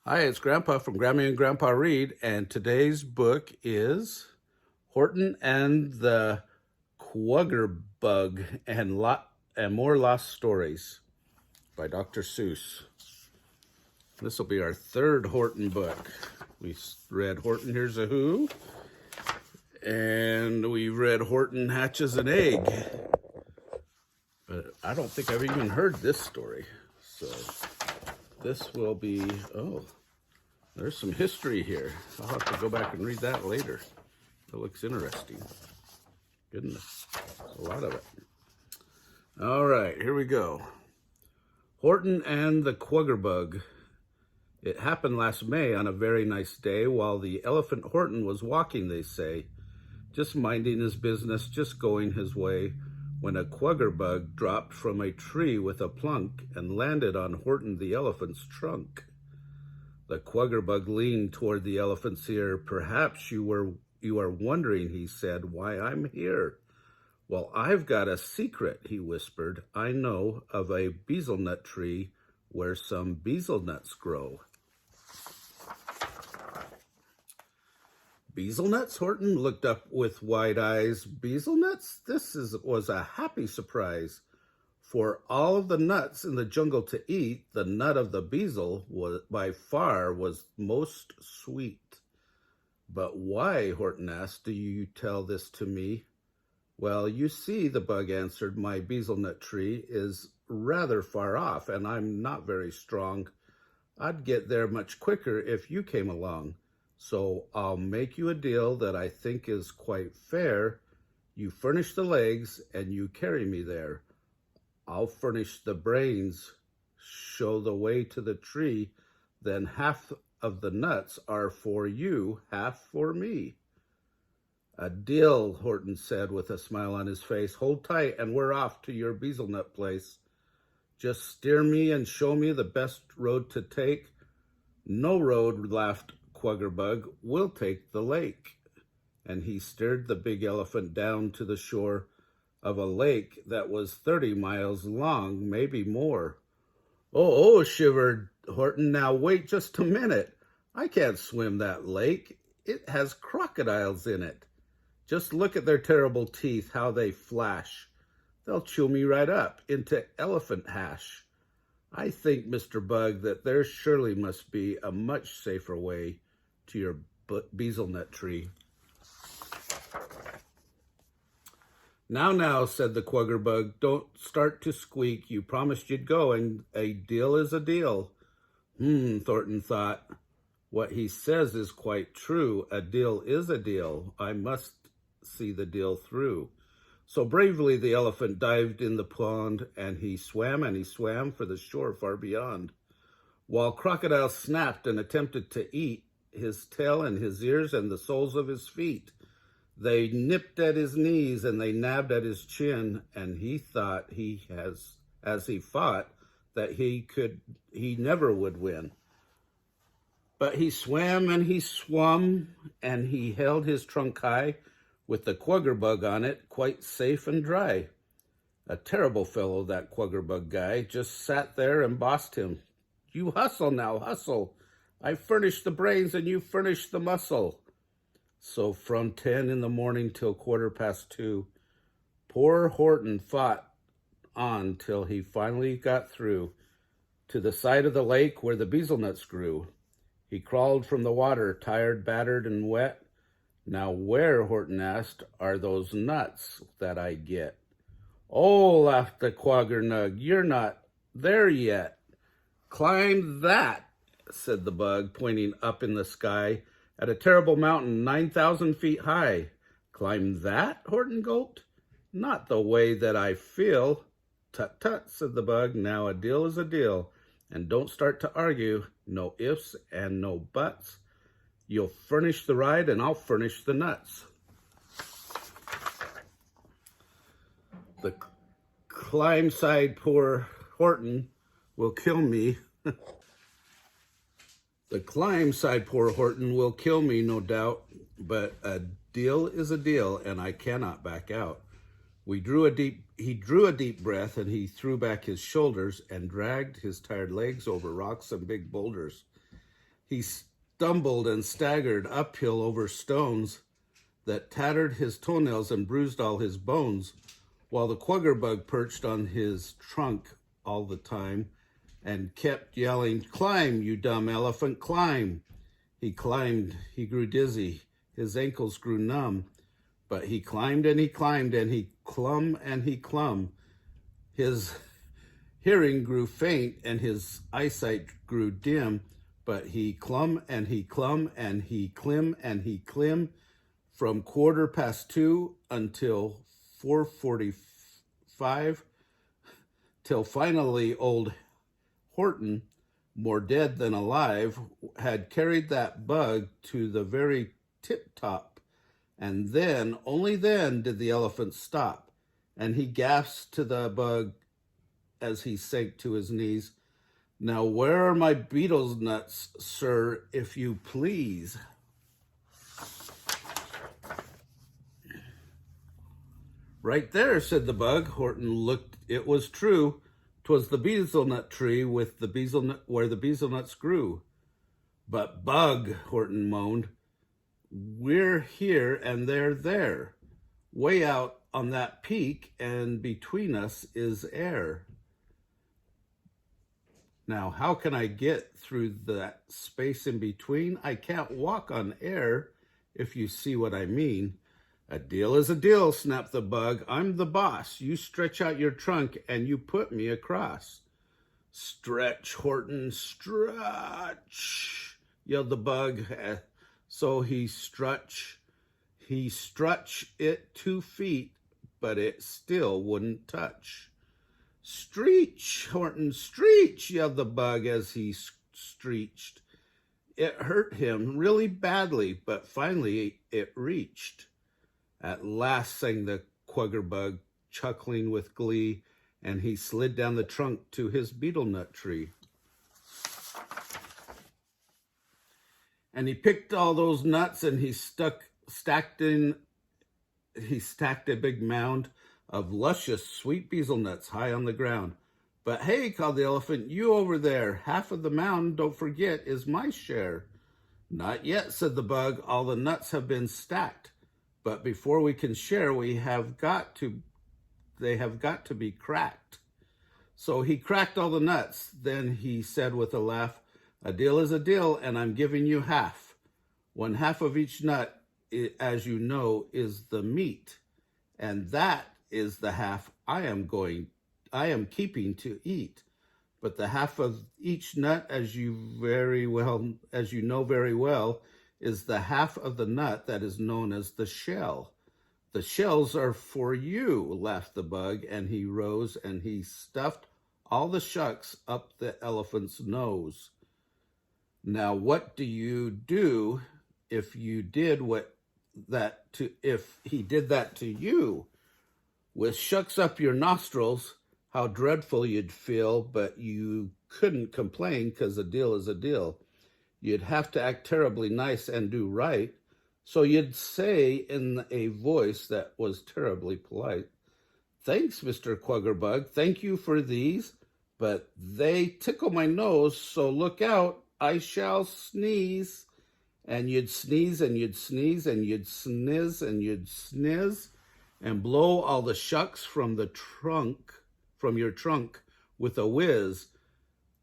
Hi, it's Grandpa from Grammy and Grandpa Read, and today's book is Horton and the Kwuggerbug and More Lost Stories by Dr. Suess. This will be our third Horton book. We read Horton Hears a Who, and we read Horton Hatches an Egg. But I don't think I've even heard this story. So this will be, there's some history here. I'll have to go back and read that later. That looks interesting. Goodness, a lot of it. All right, here we go. Horton and the Kwuggerbug. It happened last May on a very nice day while the elephant Horton was walking, they say, just minding his business, just going his way, when a Kwuggerbug dropped from a tree with a plunk and landed on Horton the elephant's trunk. The Kwuggerbug leaned toward the elephant's ear. Perhaps you are wondering, he said, why I'm here. Well, I've got a secret, he whispered. I know of a bezelnut tree where some bezelnuts grow. Bezelnuts? Horton looked up with wide eyes. Bezelnuts? Was a happy surprise. For all of the nuts in the jungle to eat, the nut of the bezel was by far most sweet. But why, Horton asked, do you tell this to me? Well, you see, the bug answered, my bezelnut tree is rather far off, and I'm not very strong. I'd get there much quicker if you came along. So I'll make you a deal that I think is quite fair. You furnish the legs, and you carry me there. I'll furnish the brains, show the way to the tree, then half of the nuts are for you, half for me. A deal, Horton said with a smile on his face. Hold tight and we're off to your bezelnut place. Just steer me and show me the best road to take. No road, laughed Kwuggerbug. We'll take the lake. And he steered the big elephant down to the shore of a lake that was 30 miles long, maybe more. Oh, shivered Horton. Now wait just a minute. I can't swim that lake. It has crocodiles in it. Just look at their terrible teeth, how they flash. They'll chew me right up into elephant hash. I think, Mr. Bug, that there surely must be a much safer way to your bezelnut tree. Now, said the Kwuggerbug, don't start to squeak. You promised you'd go, and a deal is a deal. Thornton thought. What he says is quite true. A deal is a deal. I must see the deal through. So bravely the elephant dived in the pond, and he swam for the shore far beyond. While crocodiles snapped and attempted to eat his tail and his ears and the soles of his feet. They nipped at his knees and they nabbed at his chin, and he thought as he fought, that he never would win. But he swam and he swum, and he held his trunk high with the Kwuggerbug on it, quite safe and dry. A terrible fellow, that Kwuggerbug guy, just sat there and bossed him. You hustle now, hustle. I furnish the brains and you furnish the muscle. So from 10 in the morning till 2:15, poor Horton fought on till he finally got through to the side of the lake where the bezelnuts grew. He crawled from the water, tired, battered, and wet. Now where, Horton asked, are those nuts that I get? Oh, laughed the Kwuggerbug, you're not there yet. Climb that, said the bug, pointing up in the sky at a terrible mountain 9,000 feet high. Climb that? Horton gulped. Not the way that I feel. Tut, tut, said the bug. Now a deal is a deal. And don't start to argue. No ifs and no buts. You'll furnish the ride and I'll furnish the nuts. The climb side poor Horton will kill me. The climb, sighed poor Horton, will kill me, no doubt, but a deal is a deal, and I cannot back out. He drew a deep breath, and he threw back his shoulders and dragged his tired legs over rocks and big boulders. He stumbled and staggered uphill over stones that tattered his toenails and bruised all his bones, while the Kwuggerbug perched on his trunk all the time and kept yelling, "Climb, you dumb elephant, climb." He climbed, he grew dizzy, his ankles grew numb, but he climbed and he climbed and he clumb and he clumb. His hearing grew faint and his eyesight grew dim, but he clumb and he clumb and he clim and he clim from 2:15 until 4:45, till finally old Horton, more dead than alive, had carried that bug to the very tip-top. And then, only then, did the elephant stop. And he gasped to the bug as he sank to his knees, "Now where are my beetle's nuts, sir, if you please?" "Right there," said the bug. Horton looked. It was true. 'Twas the beetle-nut tree with the where the beetle-nuts grew. "But bug," Horton moaned, "we're here and they're there, way out on that peak, and between us is air. Now how can I get through that space in between? I can't walk on air, if you see what I mean." "A deal is a deal," snapped the bug. "I'm the boss. You stretch out your trunk and you put me across." "Stretch, Horton, stretch," yelled the bug. So he stretched it 2 feet, but it still wouldn't touch. "Streech, Horton, streech," yelled the bug as he streeched. It hurt him really badly, but finally it reached. "At last," sang the Kwuggerbug, chuckling with glee, and he slid down the trunk to his beetle-nut tree. And he picked all those nuts and he stacked a big mound of luscious sweet betel-nuts high on the ground. "But hey," called the elephant, "you over there, half of the mound, don't forget, is my share." "Not yet," said the bug. "All the nuts have been stacked. But before we can share, they have got to be cracked." So he cracked all the nuts. Then he said with a laugh, "A deal is a deal, and I'm giving you half. 1/2 of each nut, as you know, is the meat, and that is the half I am keeping to eat. But the half of each nut, as you know very well, is the half of the nut that is known as the shell. The shells are for you," laughed the bug, and he rose and he stuffed all the shucks up the elephant's nose. "Now what do you do if he did that to you? With shucks up your nostrils, how dreadful you'd feel, but you couldn't complain, 'cause a deal is a deal. You'd have to act terribly nice and do right. So you'd say in a voice that was terribly polite, 'Thanks, Mr. Kwuggerbug, thank you for these, but they tickle my nose, so look out, I shall sneeze.' And you'd sneeze and you'd sneeze and you'd sniz and you'd sniz and blow all the shucks from your trunk with a whiz,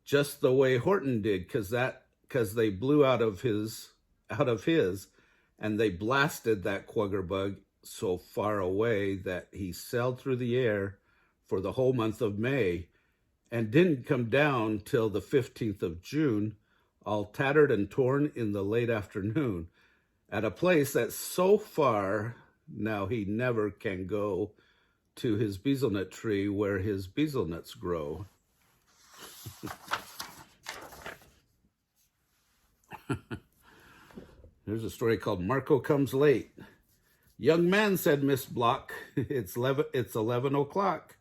just the way Horton did, 'cause they blew out of his, and they blasted that Kwuggerbug so far away that he sailed through the air for the whole month of May, and didn't come down till the 15th of June, all tattered and torn in the late afternoon, at a place that's so far now he never can go to his betel-nut tree where his betel-nuts grow." There's a story called Marco Comes Late. "Young man," said Miss Block, it's 11 o'clock.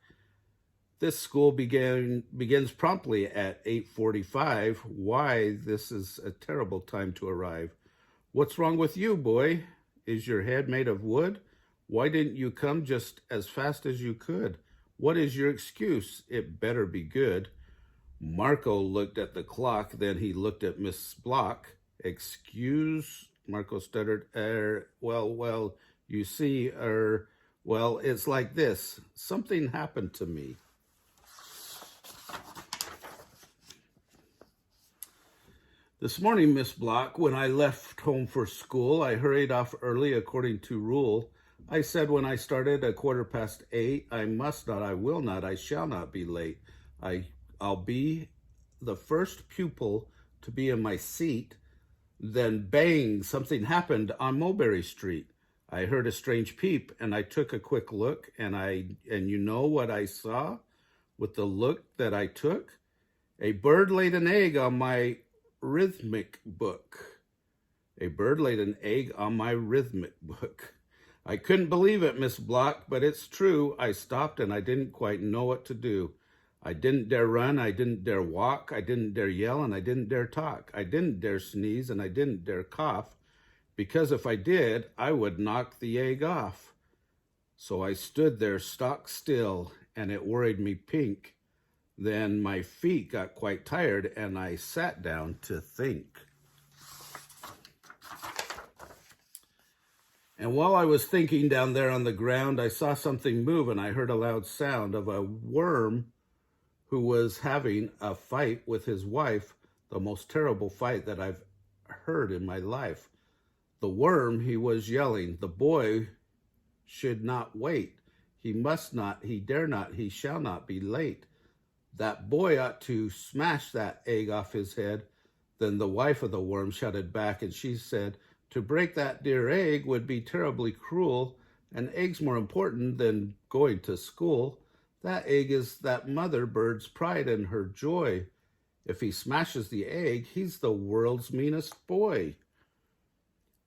This school begins promptly at 8:45. Why, this is a terrible time to arrive. What's wrong with you, boy? Is your head made of wood? Why didn't you come just as fast as you could? What is your excuse? It better be good." Marco looked at the clock, then he looked at Miss Block. Excuse, Marco stuttered. Well, you see, well, it's like this. Something happened to me. This morning, Miss Block, when I left home for school, I hurried off early according to rule. I said when I started at 8:15, I must not, I will not, I shall not be late. I'll be the first pupil to be in my seat. Then bang, something happened on Mulberry Street. I heard a strange peep and I took a quick look and you know what I saw with the look that I took? A bird laid an egg on my rhythmic book. A bird laid an egg on my rhythmic book. I couldn't believe it, Miss Block, but it's true. I stopped and I didn't quite know what to do. I didn't dare run, I didn't dare walk, I didn't dare yell, and I didn't dare talk. I didn't dare sneeze, and I didn't dare cough, because if I did, I would knock the egg off. So I stood there stock still, and it worried me pink. Then my feet got quite tired, and I sat down to think. And while I was thinking down there on the ground, I saw something move, and I heard a loud sound of a worm who was having a fight with his wife, the most terrible fight that I've heard in my life. The worm, he was yelling, the boy should not wait. He must not, he dare not, he shall not be late. That boy ought to smash that egg off his head. Then the wife of the worm shouted back, and she said, to break that dear egg would be terribly cruel. An egg's more important than going to school. That egg is that mother bird's pride and her joy. If he smashes the egg, he's the world's meanest boy.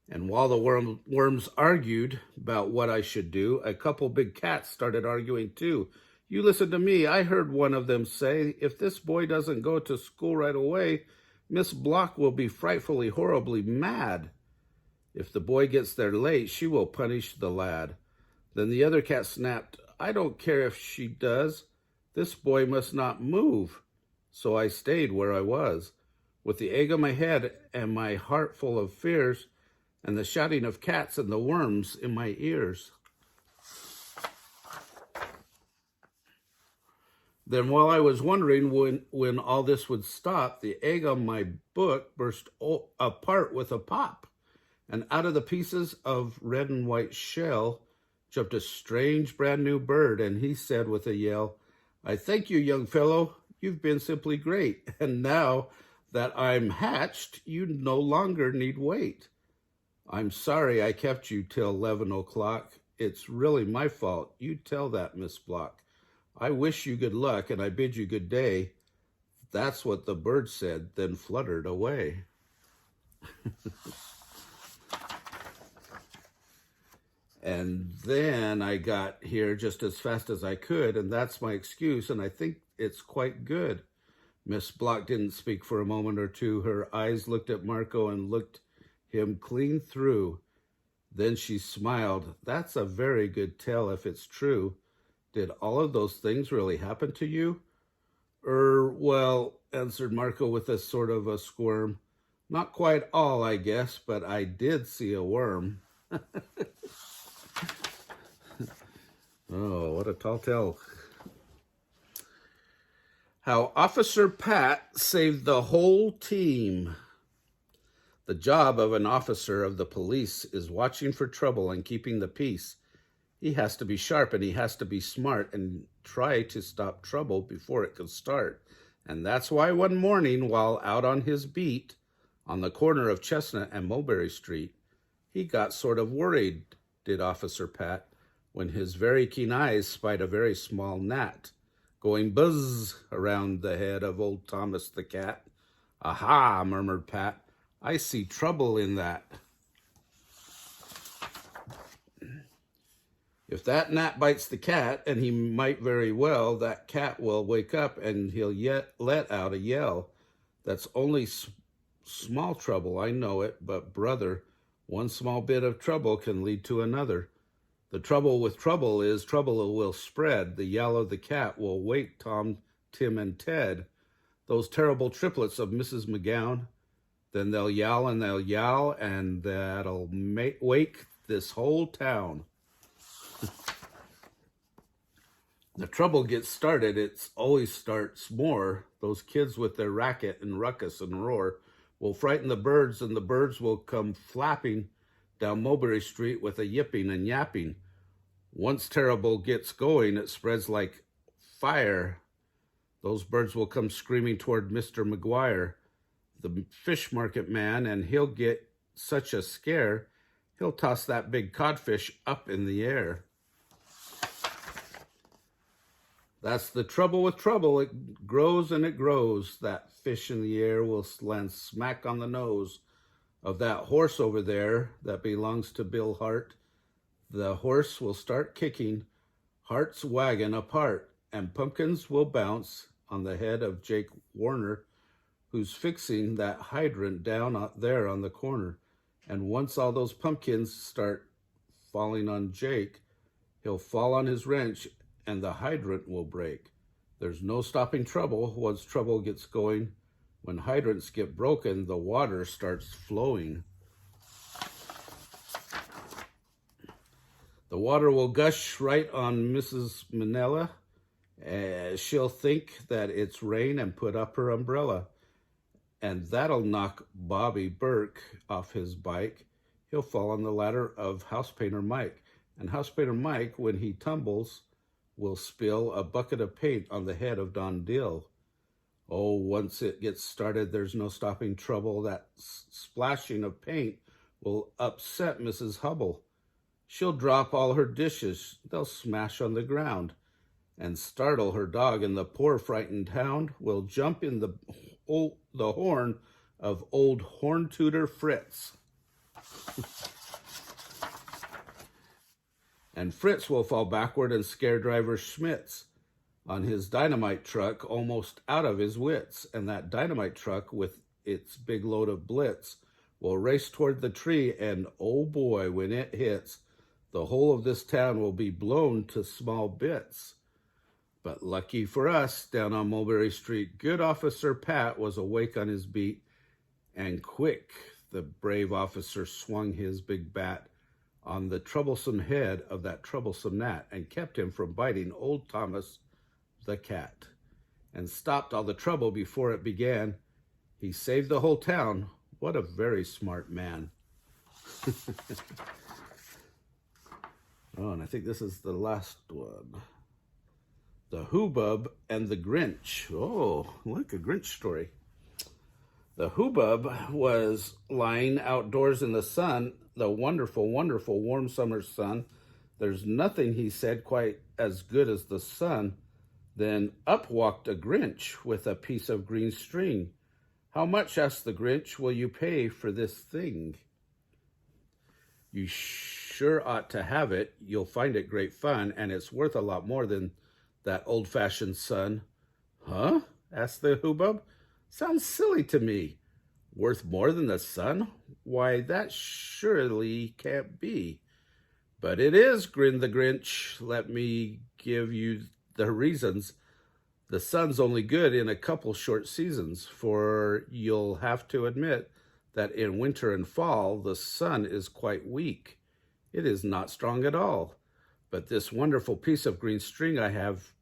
And while the worms argued about what I should do, a couple big cats started arguing too. You listen to me. I heard one of them say, if this boy doesn't go to school right away, Miss Block will be frightfully, horribly mad. If the boy gets there late, she will punish the lad. Then the other cat snapped, I don't care if she does. This boy must not move. So I stayed where I was, with the egg on my head and my heart full of fears, and the shouting of cats and the worms in my ears. Then while I was wondering when all this would stop, the egg on my book burst apart with a pop, and out of the pieces of red and white shell jumped a strange brand new bird, and he said with a yell, I thank you, young fellow. You've been simply great, and now that I'm hatched, you no longer need wait. I'm sorry I kept you till 11 o'clock. It's really my fault. You tell that, Miss Block. I wish you good luck, and I bid you good day. That's what the bird said, then fluttered away. And then I got here just as fast as I could, and that's my excuse, and I think it's quite good. Miss Block didn't speak for a moment or two. Her eyes looked at Marco and looked him clean through. Then she smiled. That's a very good tale if it's true. Did all of those things really happen to you? Well, answered Marco with a sort of a squirm. Not quite all, I guess, but I did see a worm. Oh, what a tall tale. How Officer Pat saved the whole team. The job of an officer of the police is watching for trouble and keeping the peace. He has to be sharp and he has to be smart and try to stop trouble before it can start. And that's why one morning, while out on his beat on the corner of Chestnut and Mulberry Street, he got sort of worried, did Officer Pat, when his very keen eyes spied a very small gnat going buzz around the head of old Thomas the cat. Aha, murmured Pat, I see trouble in that. If that gnat bites the cat, and he might very well, that cat will wake up and he'll yet let out a yell. That's only small trouble, I know it, but brother, one small bit of trouble can lead to another. The trouble with trouble is trouble will spread. The yell of the cat will wake Tom, Tim, and Ted. those terrible triplets of Mrs. McGowan. Then they'll yowl and they'll yowl, and that'll wake this whole town. The trouble gets started, it always starts more. Those kids with their racket and ruckus and roar will frighten the birds, and the birds will come flapping down Mulberry Street with a yipping and yapping. Once terrible gets going, it spreads like fire. Those birds will come screaming toward Mr. McGuire, the fish market man, and he'll get such a scare, he'll toss that big codfish up in the air. That's the trouble with trouble. It grows and it grows. That fish in the air will land smack on the nose of that horse over there that belongs to Bill Hart. The horse will start kicking Hart's wagon apart, and pumpkins will bounce on the head of Jake Warner, who's fixing that hydrant down out there on the corner. And once all those pumpkins start falling on Jake, he'll fall on his wrench and the hydrant will break. There's no stopping trouble once trouble gets going. When hydrants get broken, the water starts flowing. The water will gush right on Mrs. Manila. She'll think that it's rain and put up her umbrella. And that'll knock Bobby Burke off his bike. He'll fall on the ladder of House Painter Mike. And House Painter Mike, when he tumbles, will spill a bucket of paint on the head of Don Dill. Oh, once it gets started, there's no stopping trouble. That splashing of paint will upset Mrs. Hubble. She'll drop all her dishes. They'll smash on the ground and startle her dog, and the poor frightened hound will jump in the horn of old horn tutor Fritz. And Fritz will fall backward and scare driver Schmitz on his dynamite truck almost out of his wits. And that dynamite truck with its big load of blitz will race toward the tree, and oh boy, when it hits, the whole of this town will be blown to small bits. But lucky for us, down on Mulberry Street, good Officer Pat was awake on his beat, and quick the brave officer swung his big bat on the troublesome head of that troublesome gnat, and kept him from biting old Thomas the cat, and stopped all the trouble before it began. He saved the whole town. What a very smart man. Oh, and I think this is the last one. The Hubbub and the Grinch. Oh, look, a Grinch story. The Hubbub was lying outdoors in the sun, the wonderful, wonderful warm summer sun. There's nothing, he said, quite as good as the sun. Then up walked a Grinch with a piece of green string. How much, asked the Grinch, will you pay for this thing? You sure ought to have it. You'll find it great fun, and it's worth a lot more than that old-fashioned sun. Huh? Asked the Hubbub. Sounds silly to me. Worth more than the sun? Why, that surely can't be. But it is, grinned the Grinch. Let me give you the reasons. The sun's only good in a couple short seasons, for you'll have to admit that in winter and fall, the sun is quite weak. It is not strong at all. But this wonderful piece of green string I have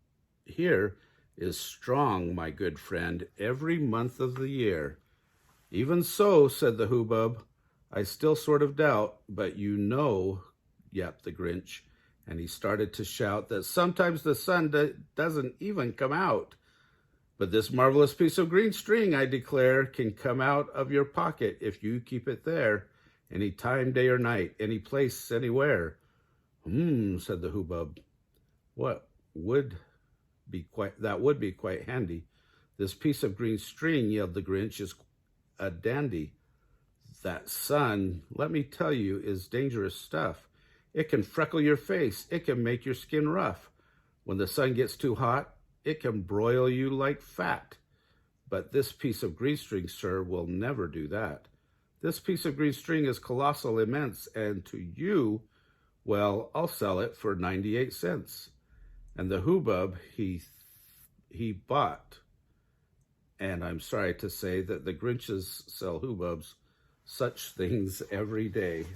here is strong, my good friend, every month of the year. Even so, said the Hubbub, I still sort of doubt, but you know, yapped the Grinch, and he started to shout that sometimes the sun doesn't even come out. But this marvelous piece of green string, I declare, can come out of your pocket if you keep it there, any time, day or night, any place, anywhere. Said the Hubbub. That would be quite handy. This piece of green string, yelled the Grinch, is a dandy. That sun, let me tell you, is dangerous stuff. It can freckle your face. It can make your skin rough. When the sun gets too hot, it can broil you like fat. But this piece of green string, sir, will never do that. This piece of green string is colossal immense, and to you, well, I'll sell it for 98 cents. And the Hubbub he bought, And I'm sorry to say that the Grinches sell hubbubs, such things every day.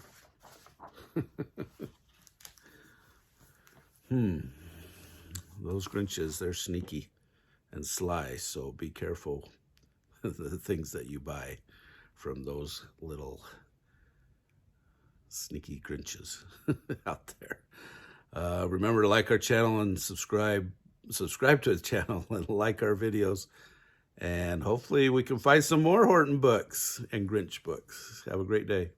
Those Grinches, they're sneaky and sly, so be careful the things that you buy from those little sneaky Grinches out there. Remember to like our channel and subscribe to the channel and like our videos. And hopefully we can find some more Horton books and Grinch books. Have a great day.